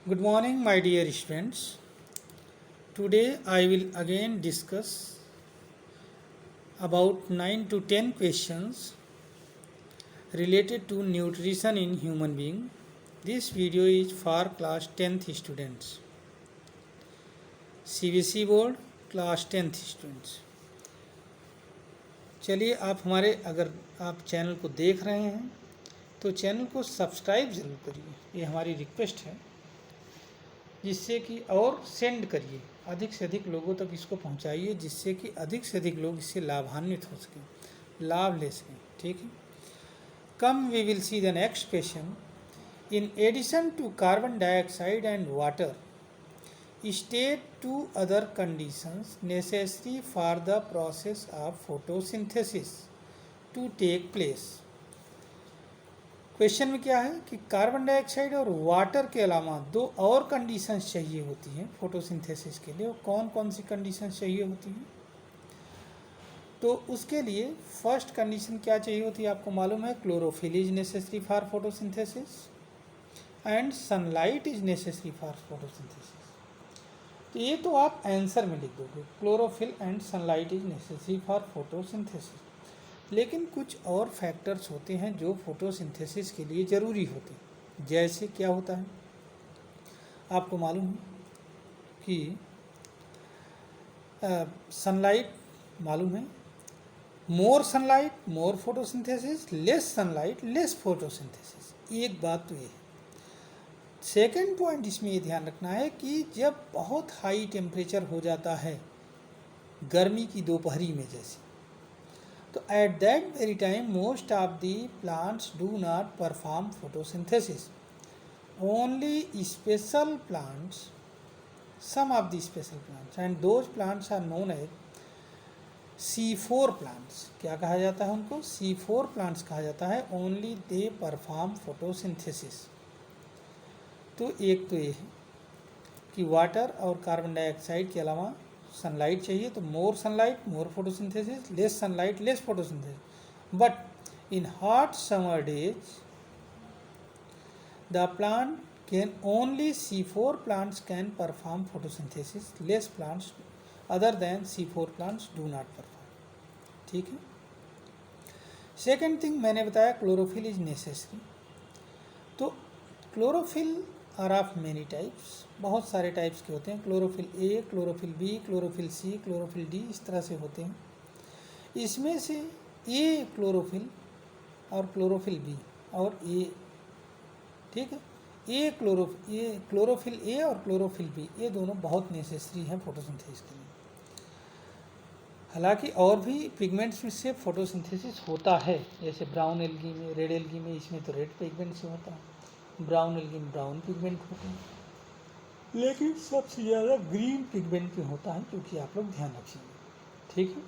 Good morning, my dear students. Today I will again discuss about 9 to 10 questions related to nutrition in human being. This video is for class 10th students. CBSE board class 10th students. चलिए आप हमारे अगर आप channel को देख रहे हैं तो चैनल को सब्सक्राइब ज़रूर करिए, ये हमारी रिक्वेस्ट है, जिससे कि और सेंड करिए, अधिक से अधिक लोगों तक इसको पहुंचाइए, जिससे कि अधिक से अधिक लोग इससे लाभान्वित हो सकें, लाभ ले सकें। ठीक है। Come we will see the next question. In addition to carbon dioxide and water, state two other conditions necessary for the process of photosynthesis to take place। Question में क्या है कि कार्बन डाइऑक्साइड और वाटर के अलावा दो और conditions चाहिए होती हैं फोटोसिंथेसिस के लिए। और कौन कौन सी कंडीशंस चाहिए होती हैं? तो उसके लिए फर्स्ट कंडीशन क्या चाहिए होती है आपको मालूम है, chlorophyll is necessary for photosynthesis and sunlight is necessary for photosynthesis. तो ये तो आप आंसर में लिख दोगे, chlorophyll and sunlight is necessary for photosynthesis. लेकिन कुछ और फैक्टर्स होते हैं जो फोटोसिंथेसिस के लिए ज़रूरी होते हैं। जैसे क्या होता है आपको मालूम है कि सनलाइट मालूम है, more sunlight more photosynthesis, less sunlight less photosynthesis. एक बात तो ये है। सेकेंड पॉइंट इसमें ये ध्यान रखना है कि जब बहुत हाई टेम्परेचर हो जाता है गर्मी की दोपहरी में जैसे, तो at that very time most of the plants do not perform photosynthesis. Only special plants, some of the special plants and those plants are known as C4 plants. क्या कहा जाता है उनको? C4 प्लांट्स कहा जाता है। Only they perform photosynthesis. तो एक तो ये है कि वाटर और कार्बन डाइऑक्साइड के अलावा सनलाइट चाहिए, तो more sunlight more photosynthesis, less sunlight less photosynthesis. But in hot summer days the plant can only C4 plants can perform photosynthesis, less plants other than C4 plants do not perform. ठीक है। Second thing मैंने बताया chlorophyll is necessary. तो chlorophyll are of many types, बहुत सारे types के होते हैं। Chlorophyll A, chlorophyll B, chlorophyll C, chlorophyll D, इस तरह से होते हैं। इसमें से ए क्लोरोफिल और क्लोरोफिल बी और ए, ठीक है, क्लोरोफिल ए और क्लोरोफिल बी, ये दोनों बहुत नेसेसरी हैं फोटोसिंथेसिस के लिए। हालांकि और भी पिगमेंट्स से फोटोसिंथेसिस होता है, जैसे ब्राउन एल्गी में, रेड एल्गी में, इसमें तो रेड पिगमेंट से होता है, ब्राउन एल्गी में ब्राउन पिगमेंट होते हैं, लेकिन सबसे ज़्यादा ग्रीन पिगमेंट में होता है, क्योंकि आप लोग ध्यान रखिएगा। ठीक है।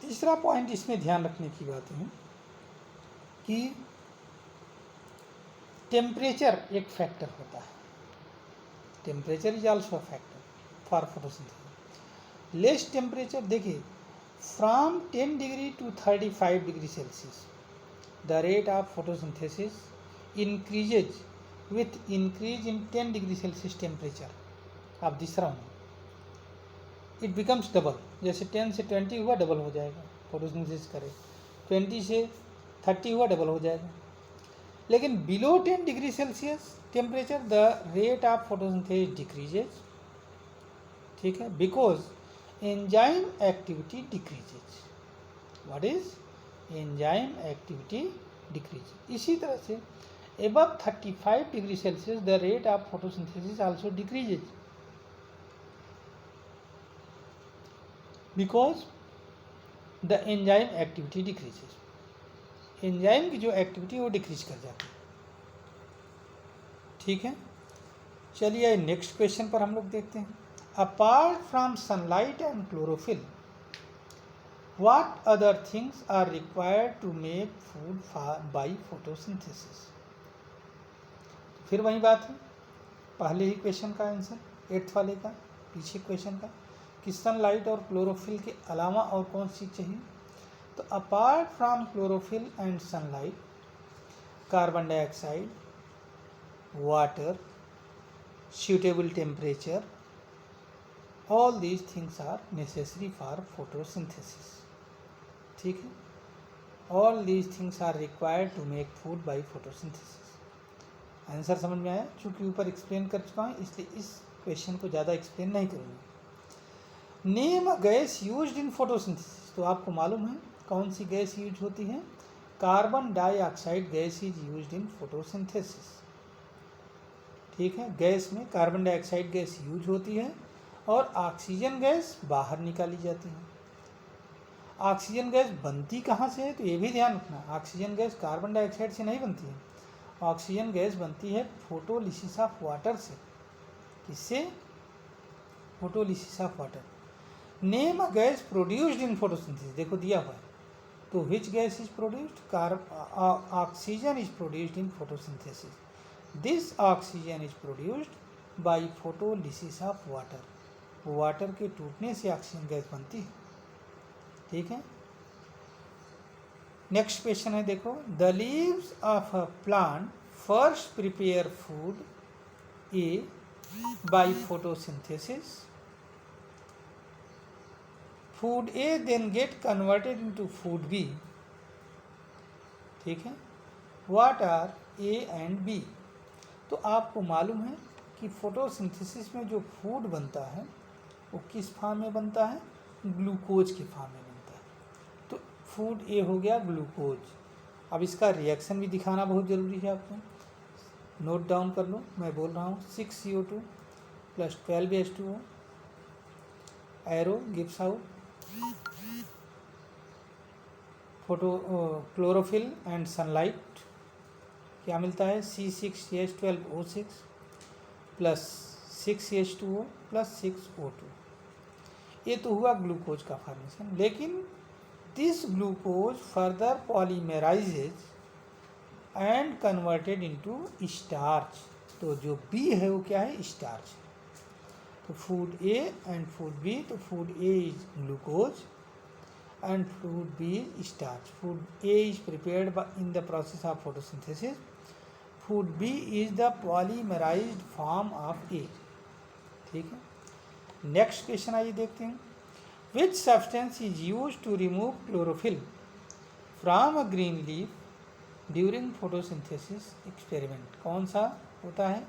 तीसरा पॉइंट इसमें ध्यान रखने की बात है कि टेम्परेचर एक फैक्टर होता है। Temperature is also a factor for photosynthesis. Less temperature देखिए, from 10 degree to 35 degree Celsius the rate of photosynthesis increases with increase in 10 degree Celsius temperature of the surrounding। it becomes double। जैसे 10 से 20 हुआ double हो जाएगा, photosynthesis करे, 20 से 30 हुआ double हो जाएगा। लेकिन below 10 degree Celsius temperature the rate of photosynthesis decreases. ठीक है, because enzyme activity decreases. What is enzyme activity decrease. इसी तरह से above 35 degree Celsius the rate of photosynthesis also decreases because the enzyme activity decreases। Enzyme की जो activity वो decrease कर जाती है। ठीक है। चलिए नेक्स्ट क्वेश्चन पर हम लोग देखते हैं। Apart from sunlight and chlorophyll what other things are required to make food by photosynthesis. फिर वही बात है, पहले ही क्वेश्चन का आंसर, 8th वाले का, पीछे क्वेश्चन का, कि सनलाइट और क्लोरोफिल के अलावा और कौन सी चाहिए। तो apart from chlorophyll and sunlight carbon dioxide water, suitable temperature, all these things are necessary for photosynthesis. ठीक है, all these things are required to make food by photosynthesis. Answer समझ में आया? चूँकि ऊपर एक्सप्लेन कर चुका हूँ इसलिए इस क्वेश्चन को ज़्यादा एक्सप्लेन नहीं करूँगा। Name a gas used in photosynthesis, तो आपको मालूम है कौन सी गैस यूज होती है? Carbon dioxide gas is used in photosynthesis. ठीक है, गैस में कार्बन डाइऑक्साइड गैस यूज होती है और ऑक्सीजन गैस बाहर निकाली जाती है। ऑक्सीजन गैस बनती कहाँ से है? तो ये भी ध्यान रखना, ऑक्सीजन गैस कार्बन डाइऑक्साइड से नहीं बनती है, ऑक्सीजन गैस बनती है फोटोलिसिस ऑफ वाटर से। किससे? Photolysis of water. Name a gas produced in photosynthesis, देखो दिया हुआ है, तो which gas is produced? Oxygen is produced in photosynthesis. This oxygen is produced by photolysis of water. Water के टूटने से ऑक्सीजन गैस बनती है। ठीक है, नेक्स्ट क्वेश्चन है, देखो, the leaves of a plant first prepare food A by photosynthesis, food A then get converted into food B. ठीक है, what are A and B? तो आपको मालूम है कि फोटोसिंथेसिस में जो फूड बनता है वो किस फॉर्म में बनता है? ग्लूकोज के फॉर्म में बनता है। तो फूड ए हो गया ग्लूकोज। अब इसका रिएक्शन भी दिखाना बहुत ज़रूरी है आपको, नोट डाउन कर लो, मैं बोल रहा हूँ। 6CO2 + 12H2O, arrow gives out photo chlorophyll and sunlight, क्या मिलता है? C6H12O6 + 6H2O + 6O2। ये तो हुआ ग्लूकोज का फॉर्मेशन, लेकिन this glucose further polymerises and converted into starch. तो जो बी है वो क्या है? स्टार्च। तो food A and food B, तो food A is glucose and food B is starch. Food A is prepared in the process of photosynthesis. Food B is the polymerized form of A. ठीक है, next question आइए देखते हैं। Which substance is used to remove chlorophyll from a green leaf during photosynthesis experiment? कौन सा होता है?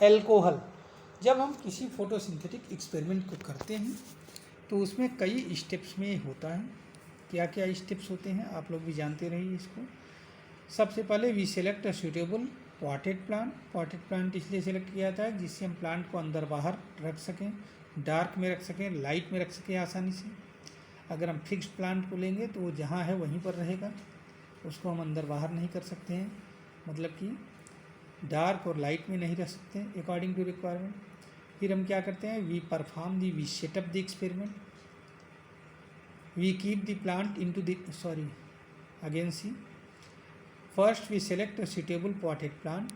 Alcohol. जब हम किसी फोटोसिंथेटिक एक्सपेरिमेंट को करते हैं तो उसमें कई स्टेप्स में होता है। क्या क्या स्टेप्स होते हैं आप लोग भी जानते रहिए इसको। सबसे पहले we select a suitable potted plant. Potted plant इसलिए सेलेक्ट किया जाता है जिससे हम प्लांट को अंदर बाहर रख सकें, डार्क में रख सकें, लाइट में रख सकें आसानी से। अगर हम फिक्स्ड प्लांट को लेंगे तो वो जहाँ है वहीं पर रहेगा, उसको हम अंदर बाहर नहीं कर सकते हैं, मतलब कि डार्क और लाइट में नहीं रख सकते हैं अकॉर्डिंग टू रिक्वायरमेंट। फिर हम क्या करते हैं? We set up the experiment, we keep the plant into the first we select a suitable potted plant.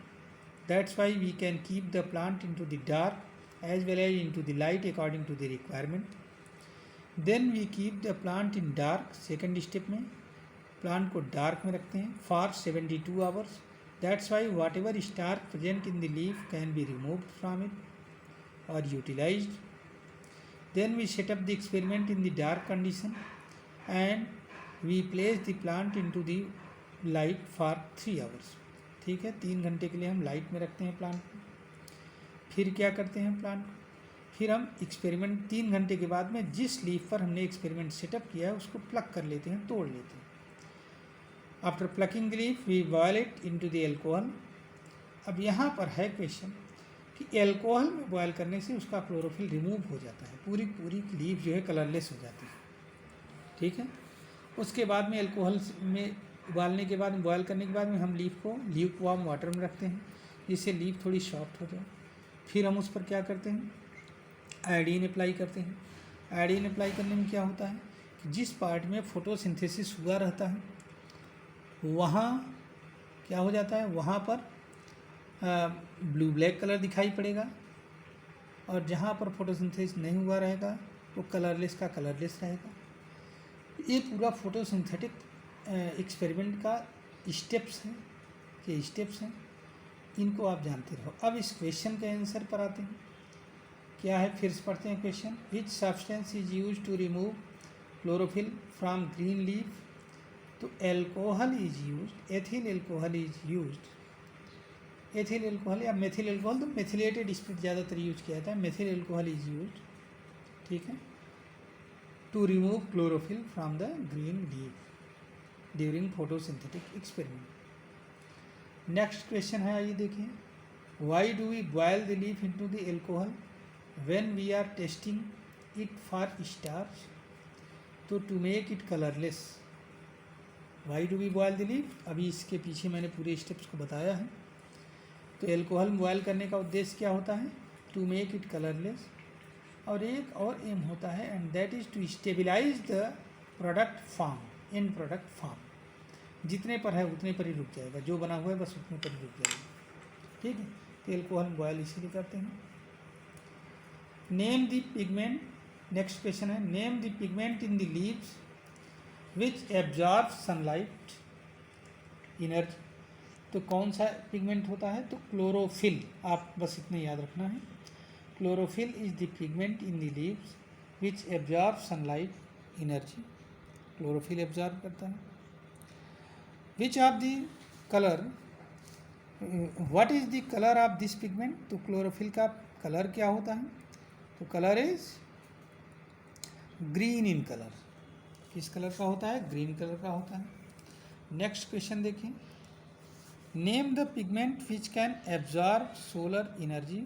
That's why we can keep the plant into the dark as well as into the light according to the requirement. Then we keep the plant in dark, second step में plant को dark में रखते हैं for 72 hours. That's why whatever starch present in the leaf can be removed from it or utilized. Then we set up the experiment in the dark condition and we place the plant into the light for 3 hours. ठीक है, 3 घंटे के लिए हम light में रखते हैं plant को। फिर क्या करते हैं प्लांट, फिर हम एक्सपेरिमेंट 3 घंटे के बाद में जिस लीफ पर हमने एक्सपेरिमेंट सेटअप किया है उसको प्लग कर लेते हैं, तोड़ लेते हैं। After plucking the leaf we boil it into the alcohol. अब यहाँ पर है क्वेश्चन कि एल्कोहल में बॉयल करने से उसका क्लोरोफिल रिमूव हो जाता है, पूरी लीफ जो है कलरलेस हो जाती है। ठीक है, उसके बाद में एल्कोहल में उबालने के बाद में, बॉयल करने के बाद में हम लीफ को ल्यूक वार्म वाटर में रखते हैं जिससे लीफ थोड़ी सॉफ्ट हो जाए। फिर हम उस पर क्या करते हैं? आयोडीन अप्लाई करते हैं। आयोडीन अप्लाई करने में क्या होता है कि जिस पार्ट में फोटोसिंथेसिस हुआ रहता है वहाँ क्या हो जाता है, वहाँ पर ब्लू ब्लैक कलर दिखाई पड़ेगा, और जहाँ पर फोटोसिंथेसिस नहीं हुआ रहेगा तो कलरलेस का कलरलेस रहेगा। ये पूरा फोटोसिंथेटिक एक्सपेरिमेंट का स्टेप्स हैं। इनको आप जानते रहो। अब इस क्वेश्चन के आंसर पर आते हैं। क्या है, फिर से पढ़ते हैं question. Which substance is use to remove chlorophyll from green leaf? तो alcohol is use, ethyl alcohol is use. Ethyl alcohol या मेथिल एल्कोहल, तो मेथिलेटेड स्पिरिट ज़्यादातर यूज किया जाता है। मेथिल एल्कोहल इज यूज, ठीक है, to remove chlorophyll from the green leaf during photosynthetic experiment. Next question है, आइए देखिए। Why do we boil the leaf into the alcohol when we are testing it for starch? तो to make it colourless. Why do we boil the leaf, अभी इसके पीछे मैंने पूरे steps को बताया है। तो एल्कोहल बॉयल करने का उद्देश्य क्या होता है? To make it colourless. और एक और एम होता है, and that is to stabilise the product form, in product form. जितने पर है उतने पर ही रुक जाएगा, जो बना हुआ है बस उतने पर ही रुक जाएगा, ठीक है। तो एल्कोहल बॉयल इसीलिए करते हैं। Name the pigment, next question है, name the pigment in the leaves which absorb sunlight energy. तो कौन सा पिगमेंट होता है? तो क्लोरोफिल, आप बस इतना याद रखना है। Chlorophyll is the pigment in the leaves which absorb sunlight energy. Chlorophyll absorb करता है। Which of the colour, what is the colour of this pigment? तो क्लोरोफिल का कलर क्या होता है? तो colour is green in colour. किस colour का होता है? ग्रीन कलर का होता है। नेक्स्ट क्वेश्चन देखिए। Name the pigment which can absorb solar energy.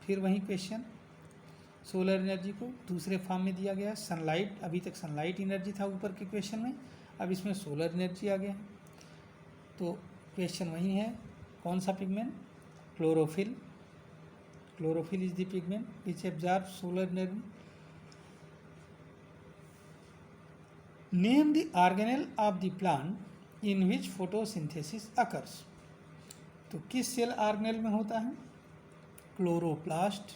फिर वही क्वेश्चन, सोलर एनर्जी को दूसरे फॉर्म में दिया गया। सनलाइट, अभी तक सनलाइट एनर्जी था ऊपर के क्वेश्चन में, अब इसमें सोलर एनर्जी आ गया। तो क्वेश्चन वही है, कौन सा pigment? Chlorophyll. Chlorophyll is the pigment which absorb solar energy. Name the organelle of the plant in which photosynthesis occurs. तो किस सेल ऑर्गेनेल में होता है? Chloroplast.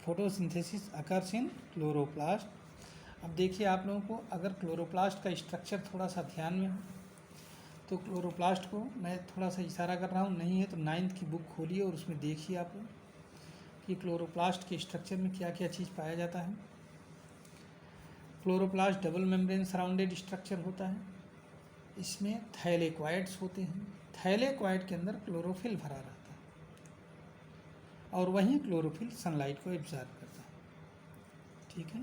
Photosynthesis occurs in chloroplast. अब देखिए, आप लोगों को अगर क्लोरोप्लास्ट का स्ट्रक्चर थोड़ा सा ध्यान में हो तो क्लोरोप्लास्ट को मैं थोड़ा सा इशारा कर रहा हूँ, नहीं है तो 9th की बुक खोलिए और उसमें देखिए आप लोग कि क्लोरोप्लास्ट के स्ट्रक्चर में क्या क्या चीज़ पाया जाता है। Chloroplast double membrane surrounded structure होता है। इसमें थैलेक्वाइड्स होते हैं। थैलेक्वाइड के अंदर क्लोरोफिल भरा रहता है और वहीं क्लोरोफिल सनलाइट को एब्जॉर्ब करता है, ठीक है।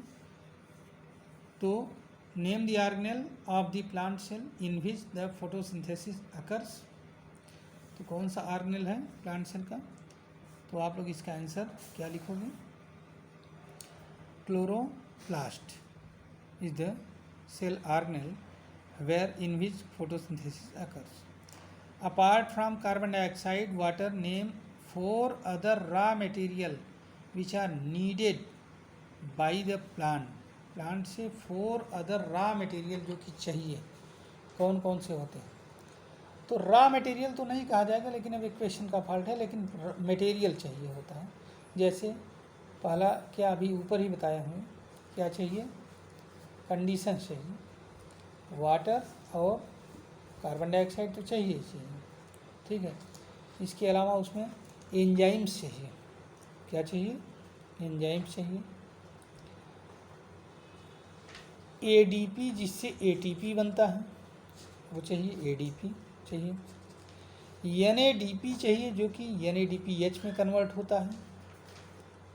तो name the organelle of the plant cell in which the photosynthesis occurs. तो कौन सा ऑर्गेनेल है प्लांट सेल का? तो आप लोग इसका आंसर क्या लिखोगे? Chloroplast is the cell organelle where in which photosynthesis occurs. Apart from carbon dioxide, water, name 4 other raw material which are needed by the plant. Plant से 4 अदर रॉ मटेरियल जो कि चाहिए, कौन कौन से होते हैं? तो रॉ मटेरियल तो नहीं कहा जाएगा, लेकिन अब इक्वेशन का फॉल्ट है, लेकिन मटेरियल चाहिए होता है। जैसे पहला क्या अभी ऊपर ही बताया हूँ, क्या चाहिए? कंडीशन चाहिए, वाटर और कार्बन डाइऑक्साइड तो चाहिए ही चाहिए, ठीक है। इसके अलावा उसमें एंजाइम्स चाहिए। क्या चाहिए? एंजाइम्स चाहिए। एडीपी, जिससे एटीपी बनता है, वो चाहिए, एडीपी चाहिए। एनएडीपी चाहिए, जो कि एनएडीपीएच में कन्वर्ट होता है,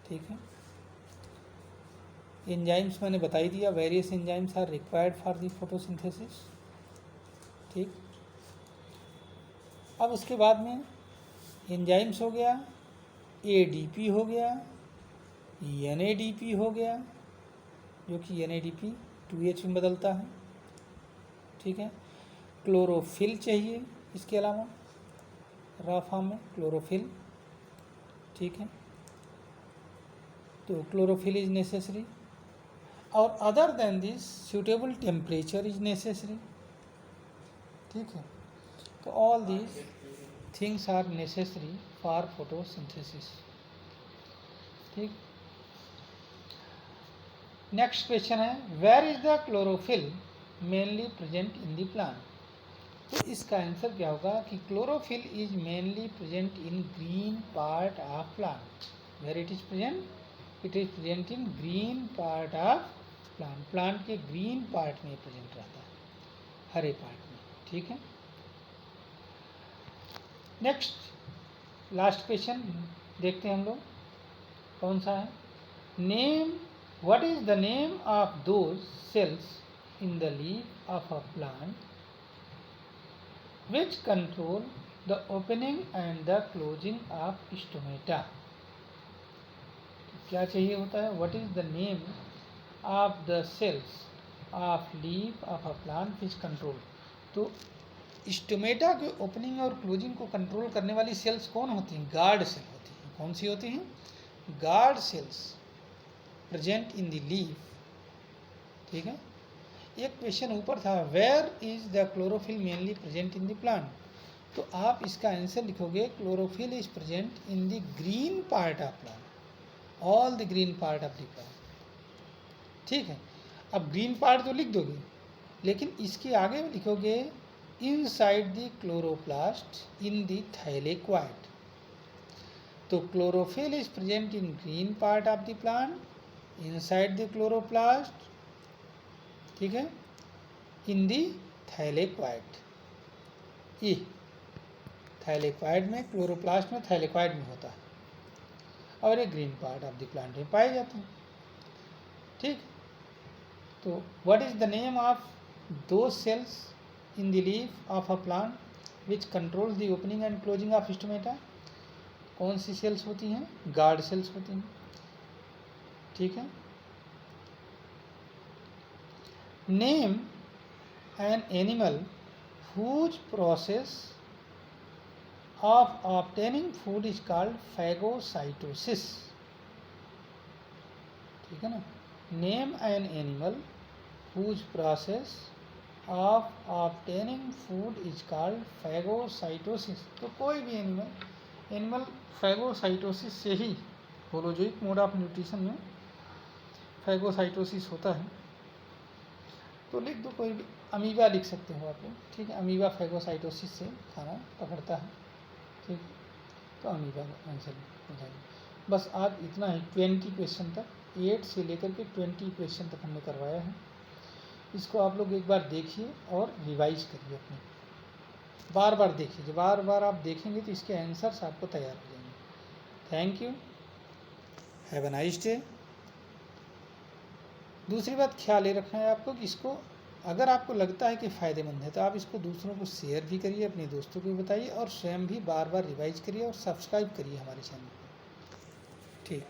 ठीक है। एंजाइम्स मैंने बता ही दिया, various enzymes are required for the photosynthesis, ठीक। अब उसके बाद में एंजाइम्स हो गया, एडीपी हो गया, एनएडीपी हो गया, जो कि एनएडीपी 2H में बदलता है, ठीक है। क्लोरोफिल चाहिए, इसके अलावा रॉ फॉर्म में क्लोरोफिल, ठीक है। तो क्लोरोफिल इज नेसेसरी, और other than this suitable temperature is necessary, ठीक है। तो all these things are necessary for photosynthesis, ठीक। नेक्स्ट क्वेश्चन है, where is the chlorophyll mainly present in the plant. तो इसका आंसर क्या होगा कि chlorophyll is mainly present in green part of plant. Where it is present? It is present in green part of plant. Plant के green part में present रहता है, हरे part में। ठीक है, नेक्स्ट लास्ट क्वेश्चन देखते हैं हम लोग, कौन सा है? Name, what is the name of those cells in the leaf of a plant which control the opening and the closing of stomata? क्या चाहिए होता है? What is the name of the cells of leaf of a plant which control? तो stomata के opening और closing को control करने वाली सेल्स कौन होती हैं? गार्ड सेल होती हैं। कौन सी होती हैं? Guard cells present in the leaf. ठीक है, एक क्वेश्चन ऊपर था, where is the chlorophyll mainly present in the plant. तो आप इसका आंसर लिखोगे chlorophyll is present in the green part of plant, all the green part of the plant. ठीक है, अब ग्रीन पार्ट तो लिख दोगे, लेकिन इसके आगे लिखोगे inside the chloroplast in the thylakoid. तो chlorophyll is present in green part of the plant inside the chloroplast, ठीक है, इन दी थाइलेक्वाइड। ई थाइलेक्वाइड में, क्लोरोप्लास्ट में, थाइलेक्वाइड में होता है, और ये green part of the plant में पाए जाते हैं। ठीक, तो what is the name of दो cells in the leaf of a plant which controls the opening and closing of stomata? कौन सी सेल्स होती हैं? गार्ड सेल्स होती हैं। ठीक है, name an animal whose process of obtaining food is called phagocytosis। ठीक है ना, name an animal whose process of obtaining food is called phagocytosis। तो कोई भी एनिमल फैगोसाइटोसिस से ही, होलोजोइक मोड ऑफ न्यूट्रिशन में फैगोसाइटोसिस होता है। तो लिख दो कोई भी, अमीबा लिख सकते हो आप लोग। ठीक है, अमीबा फैगोसाइटोसिस से खाना पकड़ता है। ठीक, तो अमीबा का आंसर हो जाएगा। बस आज इतना ही, 20 क्वेश्चन तक, 8 से लेकर के 20 क्वेश्चन तक हमने करवाया है। इसको आप लोग एक बार देखिए और रिवाइज करिए अपने, बार बार देखिए। जब बार बार आप देखेंगे तो इसके आंसर्स आपको तैयार हो जाएंगे। Thank you, have a nice day. दूसरी बात ख्याल ये रखना है आपको कि इसको, अगर आपको लगता है कि फ़ायदेमंद है तो आप इसको दूसरों को शेयर भी करिए, अपने दोस्तों को भी बताइए, और स्वयं भी बार बार रिवाइज करिए और सब्सक्राइब करिए हमारे चैनल को। ठीक।